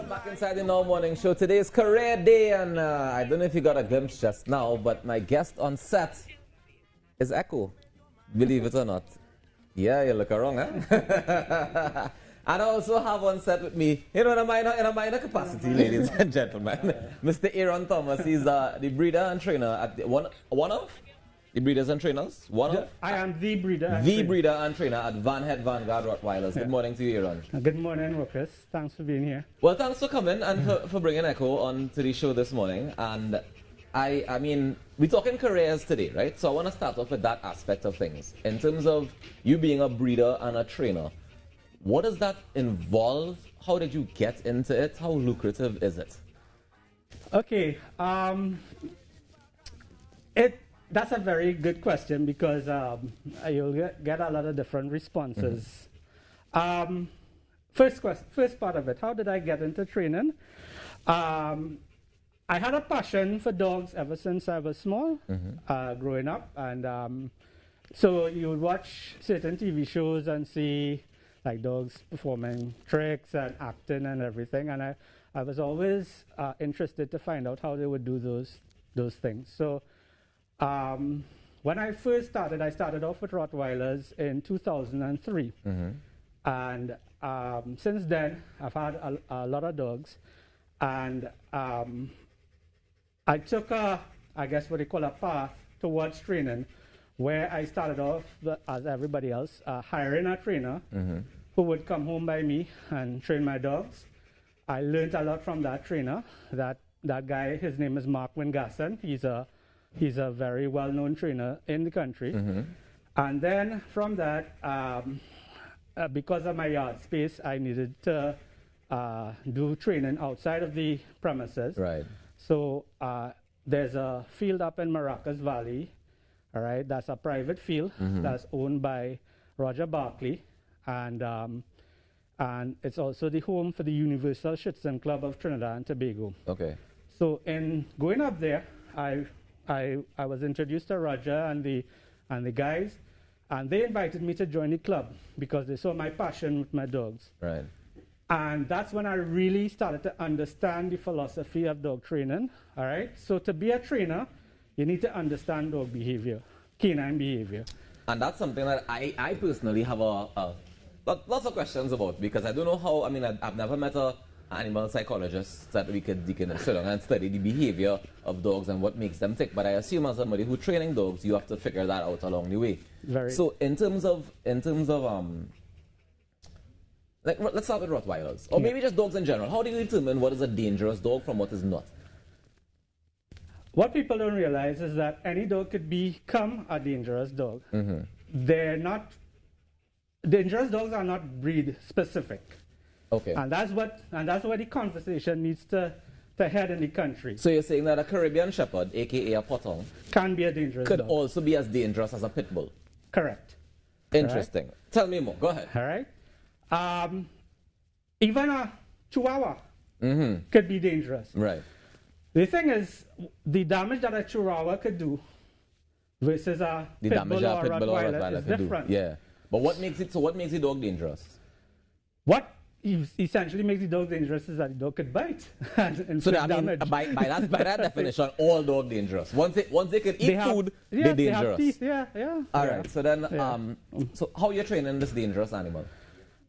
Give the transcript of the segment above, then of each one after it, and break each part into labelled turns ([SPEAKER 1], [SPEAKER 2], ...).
[SPEAKER 1] Welcome back inside the Now Morning Show. Today is career day, and I don't know if you got a glimpse just now, but my guest on set is Echo. Believe it or not. Yeah, you look wrong, huh? And I also have on set with me, in a minor capacity, ladies and gentlemen, Mr. Aaron Thomas. He's the breeder and trainer at one of the breeders and trainers.
[SPEAKER 2] I am the breeder.
[SPEAKER 1] The breeder and trainer at Het Vangaart Rottweilers. Good morning to you, Aaron.
[SPEAKER 2] Good morning, Rawkus. Thanks for being here.
[SPEAKER 1] Well, thanks for coming and for bringing Echo on to the show this morning. And I mean, we're talking careers today, right? So I want to start off with that aspect of things. In terms of you being a breeder and a trainer, what does that involve? How did you get into it? How lucrative is it?
[SPEAKER 2] Okay, that's a very good question because you'll get a lot of different responses. First part of it, how did I get into training? I had a passion for dogs ever since I was small, growing up, and so you would watch certain TV shows and see like dogs performing tricks and acting and everything, and I was always interested to find out how they would do those things. So when I first started, I started off with Rottweilers in 2003, and since then I've had a lot of dogs, and I took I guess what they call a path towards training, where I started off as everybody else, hiring a trainer who would come home by me and train my dogs. I learned a lot from that trainer. That guy, his name is Mark Wingasson. He's a very well-known trainer in the country. And then from that, because of my yard space, I needed to do training outside of the premises.
[SPEAKER 1] Right.
[SPEAKER 2] So there's a field up in Maracas Valley. All right, that's a private field that's owned by Roger Barkley, and it's also the home for the Universal Schützen Club of Trinidad and Tobago.
[SPEAKER 1] Okay.
[SPEAKER 2] So in going up there, I was introduced to Roger and the guys, and they invited me to join the club because they saw my passion with my dogs.
[SPEAKER 1] Right.
[SPEAKER 2] And that's when I really started to understand the philosophy of dog training. All right. So to be a trainer, you need to understand dog behavior, canine behavior.
[SPEAKER 1] And that's something that I personally have lots of questions about, because I don't know how. I mean, I've never met an animal psychologist that we can sit down and study the behavior of dogs and what makes them tick. But I assume as somebody who's training dogs, you have to figure that out along the way. So in terms of like, let's start with Rottweilers, or maybe just dogs in general. How do you determine what is a dangerous dog from what is not?
[SPEAKER 2] What people don't realize is that any dog could become a dangerous dog. They're not, dangerous dogs are not breed specific.
[SPEAKER 1] Okay.
[SPEAKER 2] And that's where the conversation needs to head in the country.
[SPEAKER 1] So you're saying that a Caribbean Shepherd, aka a Potong,
[SPEAKER 2] can be a dangerous
[SPEAKER 1] could
[SPEAKER 2] dog.
[SPEAKER 1] also be as dangerous as a pit bull?
[SPEAKER 2] Correct.
[SPEAKER 1] Interesting. Right. Tell me more. Go ahead.
[SPEAKER 2] All right. Even a Chihuahua could be dangerous.
[SPEAKER 1] Right.
[SPEAKER 2] The thing is, the damage that a Chihuahua could do versus a pit bull or a Rottweiler is different.
[SPEAKER 1] Yeah. But what makes the dog dangerous?
[SPEAKER 2] What essentially makes the dog dangerous is that the dog could bite and
[SPEAKER 1] so
[SPEAKER 2] damage.
[SPEAKER 1] By that definition, all dogs dangerous. Once they can eat food, they're dangerous. They have teeth.
[SPEAKER 2] Yeah.
[SPEAKER 1] All right. So then, so how you're training this dangerous animal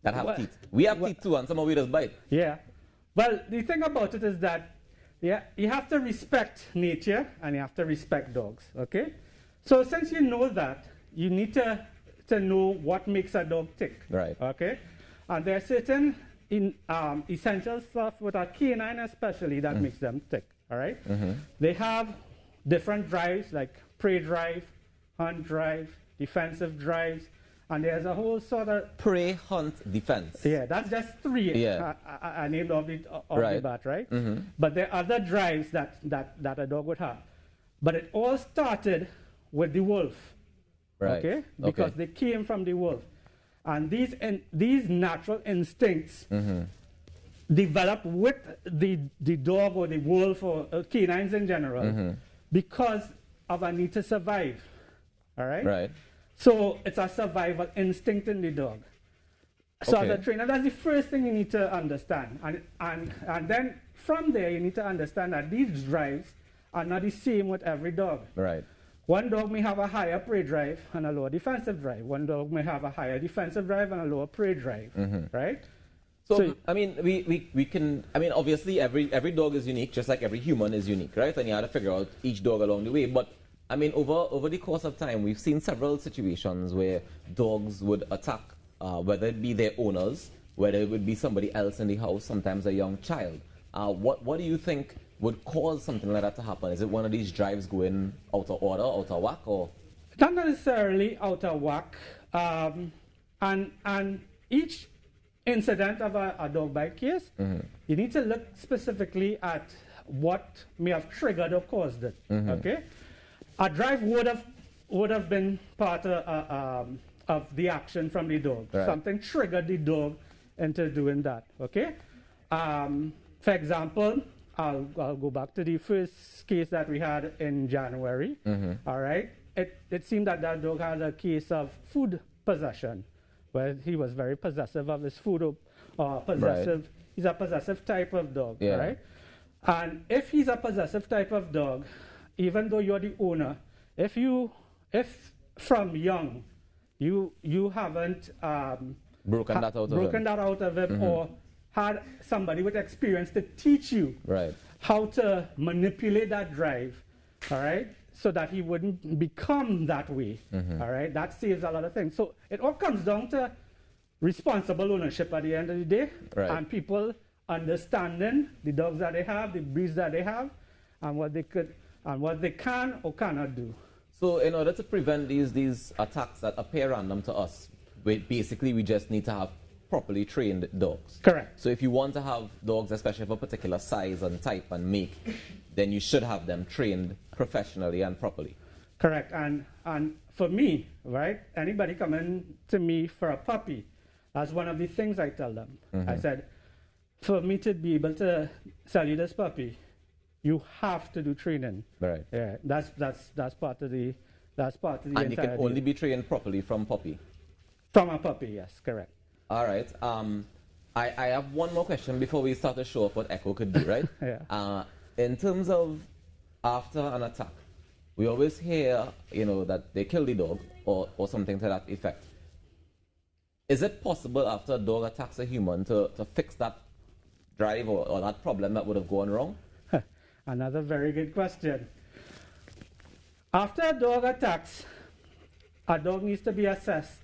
[SPEAKER 1] that have teeth? We have teeth too, and some of we just bite.
[SPEAKER 2] Yeah. Well, the thing about it is that you have to respect nature and you have to respect dogs. Okay. So since you know that, you need to know what makes a dog tick.
[SPEAKER 1] Right.
[SPEAKER 2] Okay. And there are certain essential stuff with a canine especially that makes them tick. All right. They have different drives like prey drive, hunt drive, defensive drives, and there's a whole sort of
[SPEAKER 1] prey, hunt, defense.
[SPEAKER 2] Yeah, that's just three.
[SPEAKER 1] Yeah.
[SPEAKER 2] I named off the bat, right? But there are other drives that a dog would have. But it all started with the wolf.
[SPEAKER 1] Right.
[SPEAKER 2] Okay? Because they came from the wolf. And these natural instincts develop with the dog or the wolf or canines in general because of a need to survive. All right?
[SPEAKER 1] Right.
[SPEAKER 2] So it's a survival instinct in the dog. So
[SPEAKER 1] Okay.
[SPEAKER 2] as a trainer, that's the first thing you need to understand. And then from there, you need to understand that these drives are not the same with every dog.
[SPEAKER 1] Right.
[SPEAKER 2] One dog may have a higher prey drive and a lower defensive drive. One dog may have a higher defensive drive and a lower prey drive, right?
[SPEAKER 1] So, I mean, we can, I mean, obviously every dog is unique, just like every human is unique, right? And you have to figure out each dog along the way. But, I mean, over the course of time, we've seen several situations where dogs would attack, whether it be their owners, whether it would be somebody else in the house, sometimes a young child. What do you think would cause something like that to happen? Is it one of these drives going out of order, out of whack, or?
[SPEAKER 2] Not necessarily out of whack. And each incident of a dog bite case, you need to look specifically at what may have triggered or caused it. Okay, a drive would have been part of the action from the dog.
[SPEAKER 1] Right.
[SPEAKER 2] Something triggered the dog into doing that. Okay, for example, I'll go back to the first case that we had in January. All right, it seemed that dog had a case of food possession, where he was very possessive of his food, possessive. Right. He's a possessive type of dog, right? And if he's a possessive type of dog, even though you're the owner, if from young you haven't
[SPEAKER 1] broken that out of him,
[SPEAKER 2] or had somebody with experience to teach you how to manipulate that drive, all right, so that he wouldn't become that way, all right, that saves a lot of things. So it all comes down to responsible ownership at the end of the day, and people understanding the dogs that they have, the breeds that they have, and what they can or cannot do.
[SPEAKER 1] So in order to prevent these attacks that appear random to us, basically we just need to have properly trained dogs.
[SPEAKER 2] Correct.
[SPEAKER 1] So if you want to have dogs, especially of a particular size and type and make, then you should have them trained professionally and properly.
[SPEAKER 2] Correct. And for me, right, anybody coming to me for a puppy, that's one of the things I tell them. I said, for me to be able to sell you this puppy, you have to do training. Right. Yeah. That's part of the
[SPEAKER 1] and you can only be trained properly from puppy.
[SPEAKER 2] From a puppy, yes, correct.
[SPEAKER 1] All right. I have one more question before we start to show off what Echo could do, right? In terms of after an attack, we always hear, that they kill the dog or something to that effect. Is it possible after a dog attacks a human to fix that drive or that problem that would have gone wrong?
[SPEAKER 2] Another very good question. After a dog attacks, a dog needs to be assessed.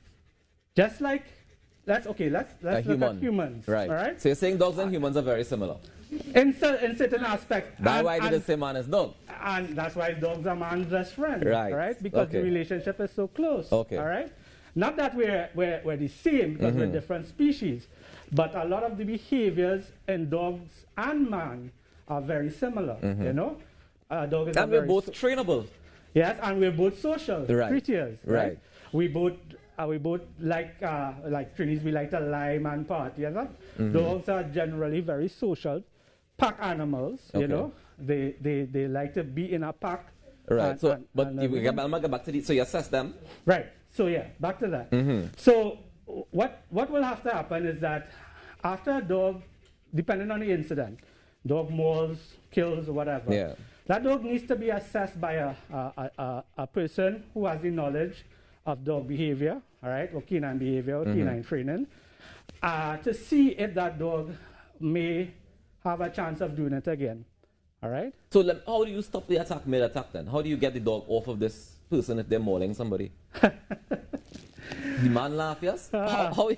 [SPEAKER 2] Just like, let's look at humans.
[SPEAKER 1] Right.
[SPEAKER 2] All right?
[SPEAKER 1] So you're saying dogs and humans are very similar?
[SPEAKER 2] In certain aspects.
[SPEAKER 1] That's why did it say man is dog?
[SPEAKER 2] And that's why dogs are man's best friend. Right? Because the relationship is so close.
[SPEAKER 1] Okay.
[SPEAKER 2] All right? Not that we're the same, because we're different species, but a lot of the behaviors in dogs and man are very similar. Dog is
[SPEAKER 1] and we're both trainable.
[SPEAKER 2] Yes, and we're both social creatures.
[SPEAKER 1] Right.
[SPEAKER 2] We both like Trinis, we like to lime and party. Dogs are generally very social, pack animals. They like to be in a pack.
[SPEAKER 1] Right. You get back to the, so you assess them.
[SPEAKER 2] Right. So back to that. So what will have to happen is that after a dog, depending on the incident, dog mauls, kills, whatever, that dog needs to be assessed by a person who has the knowledge of dog behavior, all right, or canine behavior, or canine training, to see if that dog may have a chance of doing it again. All right?
[SPEAKER 1] So how do you stop the attack mid-attack then? How do you get the dog off of this person if they're mauling somebody? The man laugh, yes? How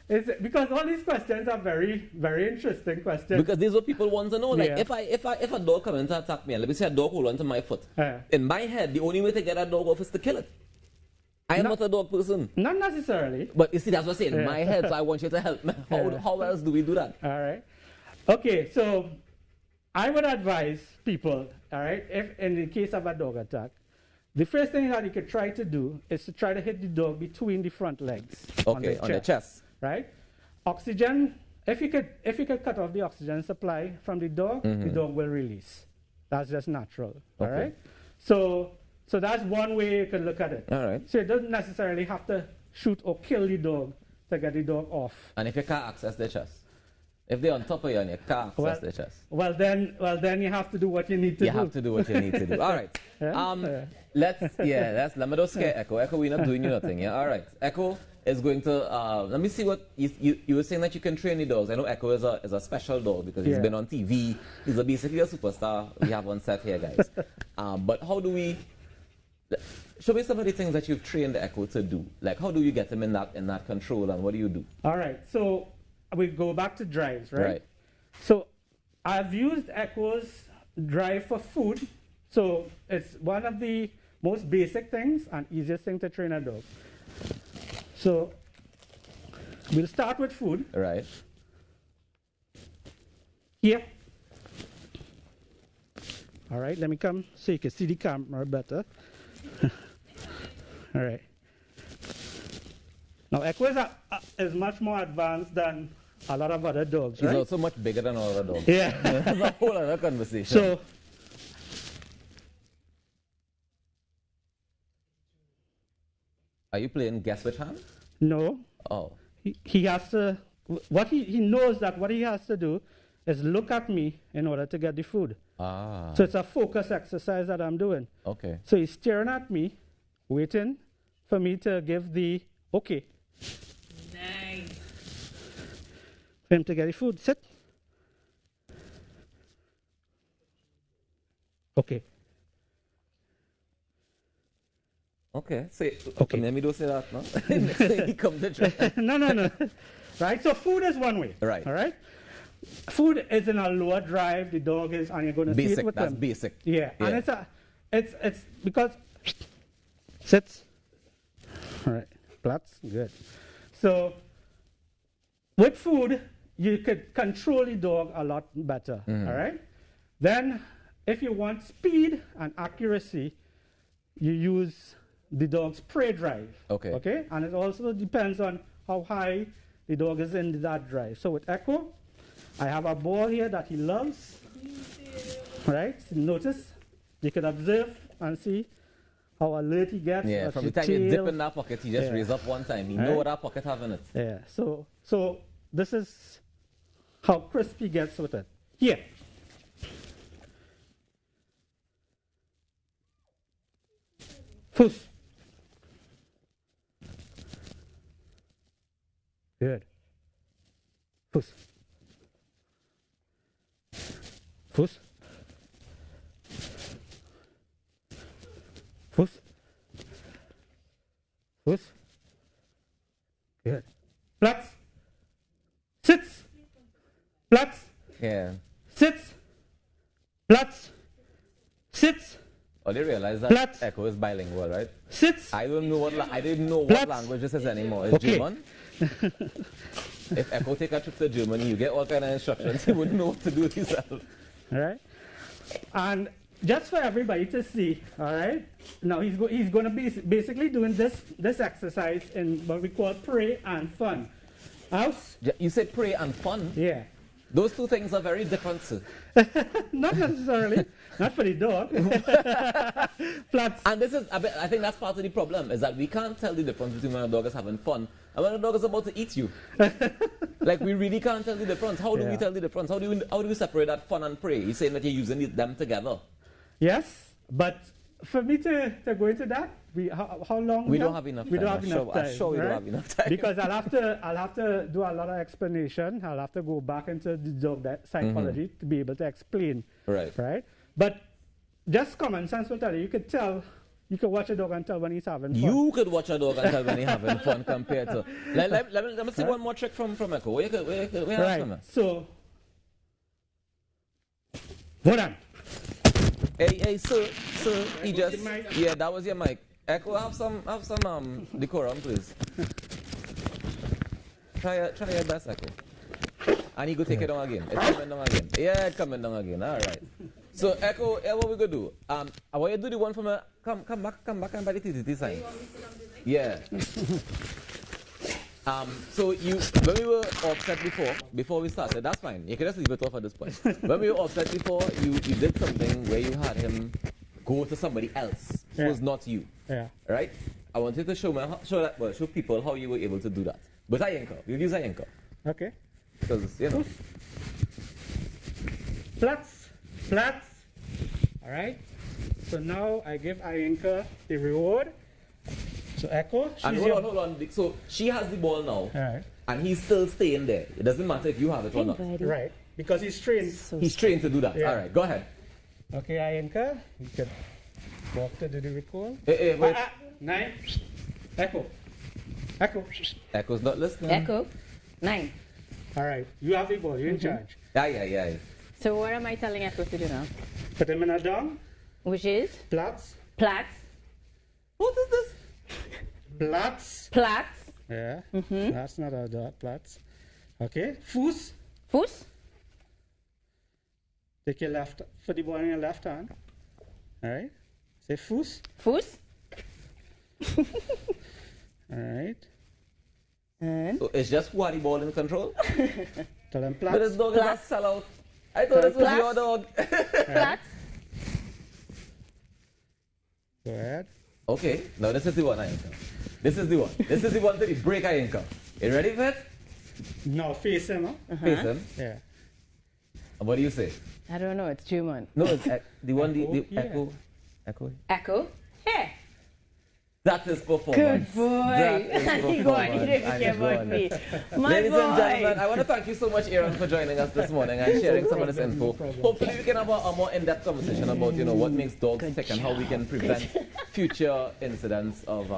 [SPEAKER 2] because all these questions are very, very interesting questions.
[SPEAKER 1] Because these are what people want to know. Like if a dog comes in to attack me, and let me say a dog hold on to my foot, in my head, the only way to get that dog off is to kill it. I am not a dog person.
[SPEAKER 2] Not necessarily.
[SPEAKER 1] But you see, that's what I'm saying. In my head, so I want you to help me. How else do we do that?
[SPEAKER 2] All right. Okay, so I would advise people, all right, if in the case of a dog attack, the first thing that you could try to do is to try to hit the dog between the front legs.
[SPEAKER 1] Okay, on the chest.
[SPEAKER 2] Right? Oxygen, if you could cut off the oxygen supply from the dog will release. That's just natural. All right? So that's one way you can look at it.
[SPEAKER 1] All right.
[SPEAKER 2] So it doesn't necessarily have to shoot or kill the dog to get the dog off.
[SPEAKER 1] And if you can't access their chest? If they're on top of you and you can't access their chest?
[SPEAKER 2] Well, then you have to do what you need to do.
[SPEAKER 1] You have to do what you need to do. All right. Let me just scare Echo. Echo, we're not doing you nothing. Yeah. All right. Echo is going to let me see what you were saying that you can train the dogs. I know Echo is a special dog because he's been on TV. He's basically a superstar we have on set here, guys. But how do we show me some of the things that you've trained Echo to do? Like how do you get him in that control, and what do you do?
[SPEAKER 2] All right. So we go back to drives, right?
[SPEAKER 1] Right.
[SPEAKER 2] So I've used Echo's drive for food. So it's one of the most basic things and easiest thing to train a dog. So we'll start with food.
[SPEAKER 1] Right.
[SPEAKER 2] Here. All right, let me come so you can see the camera better. All right. Now Echo is much more advanced than a lot of other dogs, right?
[SPEAKER 1] He's also much bigger than all other dogs.
[SPEAKER 2] Yeah.
[SPEAKER 1] That's a whole other conversation.
[SPEAKER 2] So,
[SPEAKER 1] are you playing guess which hand?
[SPEAKER 2] no.
[SPEAKER 1] Oh.
[SPEAKER 2] He has to, he knows that what he has to do is look at me in order to get the food.
[SPEAKER 1] Ah.
[SPEAKER 2] So it's a focus exercise that I'm doing.
[SPEAKER 1] Okay.
[SPEAKER 2] So he's staring at me, waiting for me to give the okay.
[SPEAKER 3] Nice.
[SPEAKER 2] For him to get the food. Sit. Okay.
[SPEAKER 1] Okay. Say.
[SPEAKER 2] Okay.
[SPEAKER 1] Let me do say that, no? Next thing he comes to try.
[SPEAKER 2] No. Right? So food is one way.
[SPEAKER 1] Right.
[SPEAKER 2] All right? Food is in a lower drive. The dog is, and you're going to see it with
[SPEAKER 1] That's
[SPEAKER 2] them.
[SPEAKER 1] basic.
[SPEAKER 2] Yeah. And it's because sits. All right. Plats. Good. So with food, you could control the dog a lot better.
[SPEAKER 1] Mm-hmm.
[SPEAKER 2] All right. Then, if you want speed and accuracy, you use the dog's prey drive.
[SPEAKER 1] Okay.
[SPEAKER 2] Okay. And it also depends on how high the dog is in that drive. So with Echo, I have a ball here that he loves. Right? Notice, you can observe and see how alert he gets.
[SPEAKER 1] Yeah, from the time you dip in that pocket, he just raise up one time. He know what that pocket have in it.
[SPEAKER 2] Yeah, so this is how crisp he gets with it. Here. Foos. Good. Foos. Foos. Foos. Foos. Good. Plats. Sits. Plats.
[SPEAKER 1] Yeah.
[SPEAKER 2] Sits. Plats. Sits.
[SPEAKER 1] Oh, they realize that
[SPEAKER 2] Plats.
[SPEAKER 1] Echo is bilingual, right?
[SPEAKER 2] Sits.
[SPEAKER 1] I didn't know what
[SPEAKER 2] Plats.
[SPEAKER 1] language this is anymore. It's
[SPEAKER 2] Okay.
[SPEAKER 1] German. If Echo take a trip to Germany, you get all kind of instructions. He wouldn't know what to do with himself.
[SPEAKER 2] All right. And just for everybody to see, all right. Now he's going to be basically doing this exercise in what we call play and fun. House?
[SPEAKER 1] You said play and fun.
[SPEAKER 2] Yeah.
[SPEAKER 1] Those two things are very different, sir.
[SPEAKER 2] Not necessarily. Not for the dog. Flats.
[SPEAKER 1] And this is, I think that's part of the problem, is that we can't tell the difference between when a dog is having fun and when a dog is about to eat you. Like, we really can't tell the difference. How do we tell the difference? How do we separate that fun and prey? You're saying that you're using them together.
[SPEAKER 2] Yes, but for me to go into that, how long?
[SPEAKER 1] We don't have enough time.
[SPEAKER 2] We don't have enough time.
[SPEAKER 1] I'm sure we don't have enough time.
[SPEAKER 2] Because I'll have to do a lot of explanation. I'll have to go back into the dog psychology to be able to explain.
[SPEAKER 1] Right.
[SPEAKER 2] Right. But just common sense will tell you. You could tell. You could watch a dog and tell when he's having fun.
[SPEAKER 1] You could watch a dog and tell when he's having fun compared to. Let me see one more trick from Echo. Where
[SPEAKER 2] right. So, hold on.
[SPEAKER 1] Hey, sir, he just, that was your mic. Echo, have some decorum, please. Try your best, Echo. And you go take it down again. It's coming down again. Yeah, it's coming down again. All right. So, Echo, what we gonna do? I want you to do the one from come back and by the TTT sign. Yeah. So when we were offset before we started, that's fine. You can just leave it off at this point. When we were offset before, you did something where you had him go to somebody else who was not you.
[SPEAKER 2] Yeah.
[SPEAKER 1] Right? I wanted to show people how you were able to do that. But Ayenka. We'll use Ayenka.
[SPEAKER 2] Okay.
[SPEAKER 1] Because, you know.
[SPEAKER 2] Flats. Flats. All right. So now I give Ayenka the reward. So Echo.
[SPEAKER 1] And hold on. So she has the ball now.
[SPEAKER 2] All right.
[SPEAKER 1] And he's still staying there. It doesn't matter if you have it or not.
[SPEAKER 2] Right. Because he's trained.
[SPEAKER 1] He's trained to do that.
[SPEAKER 2] Yeah.
[SPEAKER 1] All right, go ahead.
[SPEAKER 2] Okay, Ayenka. You can walk to do the recall.
[SPEAKER 1] Wait.
[SPEAKER 2] 9. Echo. Echo.
[SPEAKER 1] Echo's not listening.
[SPEAKER 3] Echo. 9.
[SPEAKER 2] All right. You have the ball. You're in charge.
[SPEAKER 1] Yeah.
[SPEAKER 3] So what am I telling Echo to do now?
[SPEAKER 2] Put him in a down.
[SPEAKER 3] Which is?
[SPEAKER 2] Plats.
[SPEAKER 3] Plats.
[SPEAKER 1] What is this?
[SPEAKER 2] Plats.
[SPEAKER 3] Plats.
[SPEAKER 2] Yeah. That's not a dot. Plats. Okay. Foos.
[SPEAKER 3] Foos.
[SPEAKER 2] Take your left, put the ball in your left hand. All right. Say foos.
[SPEAKER 3] Foos.
[SPEAKER 2] All right.
[SPEAKER 3] And?
[SPEAKER 1] So it's just who had the ball in control?
[SPEAKER 2] Tell them
[SPEAKER 1] But this
[SPEAKER 2] plats.
[SPEAKER 1] dog is a sellout. I thought this was
[SPEAKER 3] Plats.
[SPEAKER 1] your dog.
[SPEAKER 3] Plats.
[SPEAKER 2] Go ahead.
[SPEAKER 1] Okay, now this is the one, Ayenka. This is the one. This is the one to the break, Ayenka. You ready for it?
[SPEAKER 2] No, face him, huh?
[SPEAKER 1] Face him.
[SPEAKER 2] Yeah.
[SPEAKER 1] And what do you say?
[SPEAKER 3] I don't know. It's German.
[SPEAKER 1] No, it's the one, the
[SPEAKER 2] Yeah.
[SPEAKER 1] echo. Echo.
[SPEAKER 3] Echo. Hey.
[SPEAKER 1] That is performance.
[SPEAKER 3] Good boy.
[SPEAKER 1] That is
[SPEAKER 3] You go on. You
[SPEAKER 1] performance.
[SPEAKER 3] didn't
[SPEAKER 1] And
[SPEAKER 3] care
[SPEAKER 1] it's
[SPEAKER 3] about
[SPEAKER 1] gone.
[SPEAKER 3] me. My
[SPEAKER 1] Ladies
[SPEAKER 3] boy.
[SPEAKER 1] and gentlemen, I want to thank you so much, Aaron, for joining us this morning and sharing some of this info.
[SPEAKER 2] problem.
[SPEAKER 1] Hopefully, we can have a more in-depth conversation about, what makes dogs
[SPEAKER 3] Good
[SPEAKER 1] sick and how we can prevent future incidents of,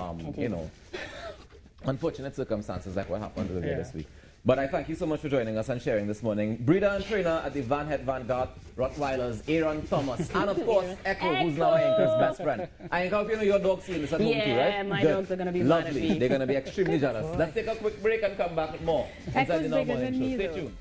[SPEAKER 1] unfortunate circumstances like what happened earlier this week. But I thank you so much for joining us and sharing this morning. Breeder and trainer at the Het Vangaart Rottweilers, Aaron Thomas, and of course, Echo, who's now Ayenka's best friend. Ayenka, hope you know your dog's seeing this at home too, right?
[SPEAKER 3] Yeah, my
[SPEAKER 1] Good.
[SPEAKER 3] dogs are going to be mad at
[SPEAKER 1] Lovely.
[SPEAKER 3] me.
[SPEAKER 1] They're going to be extremely jealous. Let's take a quick break and come back with more inside the
[SPEAKER 3] Echo's
[SPEAKER 1] Now
[SPEAKER 3] bigger
[SPEAKER 1] Morning
[SPEAKER 3] than
[SPEAKER 1] Show.
[SPEAKER 3] me,
[SPEAKER 1] Stay
[SPEAKER 3] though.
[SPEAKER 1] tuned.